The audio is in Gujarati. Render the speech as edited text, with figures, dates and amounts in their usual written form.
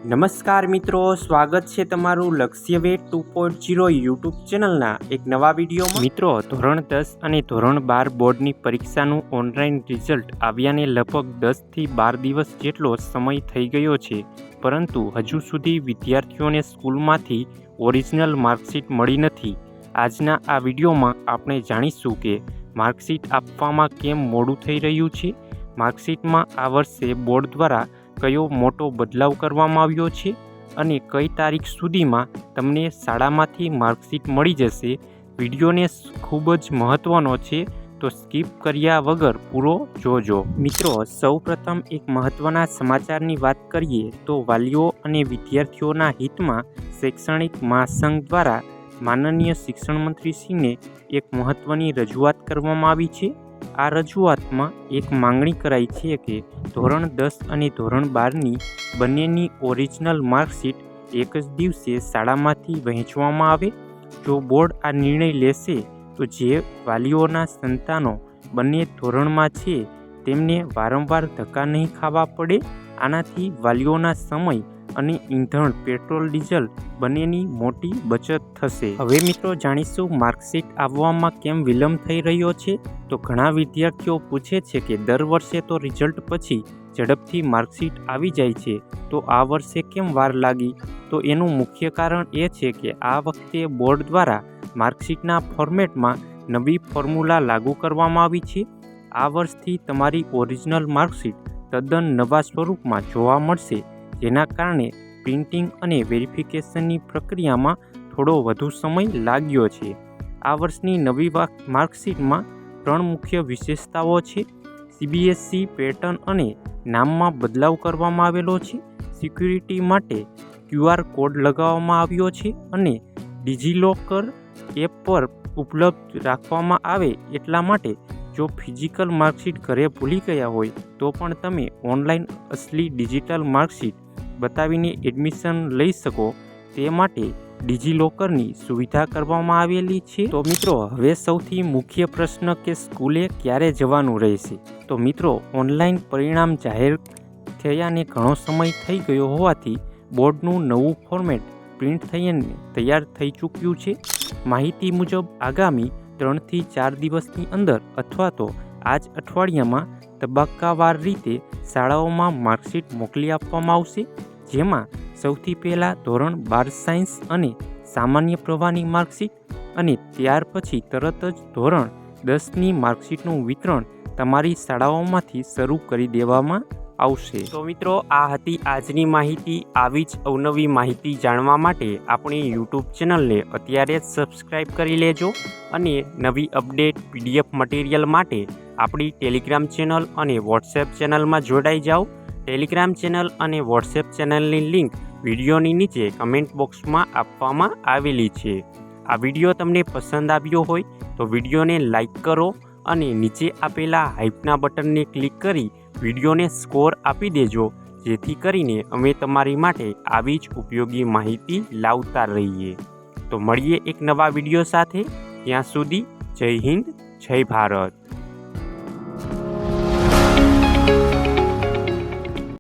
નમસ્કાર મિત્રો, સ્વાગત છે તમારું લક્ષ્ય વેટ 2.0 યુટ્યુબ ચેનલના એક નવા વિડીયોમાં। મિત્રો, ધોરણ 10 અને ધોરણ 12 બોર્ડની પરીક્ષાનું ઓનલાઈન રિઝલ્ટ આવ્યાને લગભગ 10 થી 12 દિવસ જેટલો સમય થઈ ગયો છે, પરંતુ હજુ સુધી વિદ્યાર્થીઓને સ્કૂલમાંથી ઓરિજિનલ માર્કશીટ મળી નથી। આજના આ વિડીયોમાં આપણે જાણીશું કે માર્કશીટ આપવામાં કેમ મોડું થઈ રહ્યું છે, માર્કશીટમાં આ વર્ષે બોર્ડ દ્વારા કયો મોટો બદલાવ કરવામાં આવ્યો છે અને કઈ તારીખ સુધીમાં તમને શાળામાંથી માર્કશીટ મળી જશે। વિડીયોને ખૂબ જ મહત્ત્વનો છે, તો સ્કીપ કર્યા વગર પૂરો જોજો। મિત્રો, સૌપ્રથમ એક મહત્ત્વના સમાચારની વાત કરીએ તો વાલીઓ અને વિદ્યાર્થીઓના હિતમાં શૈક્ષણિક મહાસંઘ દ્વારા માનનીય શિક્ષણ મંત્રીશ્રીને એક મહત્ત્વની રજૂઆત કરવામાં આવી છે। આ રજૂઆતમાં એક માંગણી કરાઈ છે કે ધોરણ 10 અને ધોરણ 12ની બંનેની ઓરિજિનલ માર્કશીટ એક જ દિવસે શાળામાંથી વહેંચવામાં આવે। જો બોર્ડ આ નિર્ણય લેશે તો જે વાલીઓના સંતાનો બંને ધોરણમાં છે તેમને વારંવાર ધક્કા નહીં ખાવા પડે। આનાથી વાલીઓના સમય અને ઈંધણ પેટ્રોલ ડીઝલ બંનેની મોટી બચત થશે। હવે મિત્રો જાણીશું માર્કશીટ આવવામાં કેમ વિલંબ થઈ રહ્યો છે। તો ઘણા વિદ્યાર્થીઓ પૂછે છે કે દર વર્ષે તો રિઝલ્ટ પછી ઝડપથી માર્કશીટ આવી જાય છે, તો આ વર્ષે કેમ વાર લાગી? તો એનું મુખ્ય કારણ એ છે કે આ વખતે બોર્ડ દ્વારા માર્કશીટના ફોર્મેટમાં નવી ફોર્મ્યુલા લાગુ કરવામાં આવી છે। આ વર્ષથી તમારી ઓરિજિનલ માર્કશીટ તદ્દન નવા સ્વરૂપમાં જોવા મળશે, જેના કારણે પ્રિન્ટિંગ અને વેરિફિકેશનની પ્રક્રિયામાં થોડો વધુ સમય લાગ્યો છે। આ વર્ષની નવી માર્કશીટમાં 3 મુખ્ય વિશેષતાઓ છે। CBSE પેટર્ન અને નામમાં બદલાવ કરવામાં આવેલો છે, સિક્યુરિટી માટે QR કોડ લગાવવામાં આવ્યો છે અને ડિજિલોકર એપ પર ઉપલબ્ધ રાખવામાં આવે એટલા માટે જો ફિઝિકલ માર્કશીટ ઘરે ભૂલી ગયા હોય તો પણ તમે ઓનલાઈન અસલી ડિજિટલ માર્કશીટ બતાવીને એડમિશન લઈ શકો, તે માટે ડિજિલોકરની સુવિધા કરવામાં આવેલી છે। તો મિત્રો, હવે સૌથી મુખ્ય પ્રશ્ન કે સ્કૂલે ક્યારે જવાનું રહેશે? તો મિત્રો, ઓનલાઈન પરિણામ જાહેર થયાને ઘણો સમય થઈ ગયો હોવાથી બોર્ડનું નવું ફોર્મેટ પ્રિન્ટ થઈને તૈયાર થઈ ચૂક્યું છે। માહિતી મુજબ આગામી 3 થી 4 દિવસની અંદર અથવા તો આ જ અઠવાડિયામાં તબક્કાવાર રીતે શાળાઓમાં માર્કશીટ મોકલી આપવામાં આવશે, જેમાં સૌથી પહેલાં ધોરણ 12 સાયન્સ અને સામાન્ય પ્રવાહની માર્કશીટ અને ત્યાર પછી તરત જ ધોરણ 10ની માર્કશીટનું વિતરણ તમારી શાળાઓમાંથી શરૂ કરી દેવામાં આવશે। તો મિત્રો, આ હતી આજની માહિતી। આવી જ અવનવી માહિતી જાણવા માટે આપણી યુટ્યુબ ચેનલને અત્યારે જ સબસ્ક્રાઈબ કરી લેજો અને નવી અપડેટ PDF મટીરિયલ માટે આપણી ટેલિગ્રામ ચેનલ અને વોટ્સએપ ચેનલમાં જોડાઈ જાઓ। ટેલિગ્રામ ચેનલ અને વોટ્સએપ ચેનલની લિંક વિડીયોની નીચે કમેન્ટ બોક્સમાં આપવામાં આવેલી છે। આ વિડીયો તમને પસંદ આવ્યો હોય તો વિડીયોને લાઈક કરો અને નીચે આપેલા હાઈપના બટનને ક્લિક કરી વિડીયોને સ્કોર આપી દેજો, જેથી કરીને અમે તમારી માટે આવી જ ઉપયોગી માહિતી લાવતા રહીએ। તો મળીએ એક નવા વિડીયો સાથે, ત્યાં સુધી જય હિન્દ, જય ભારત।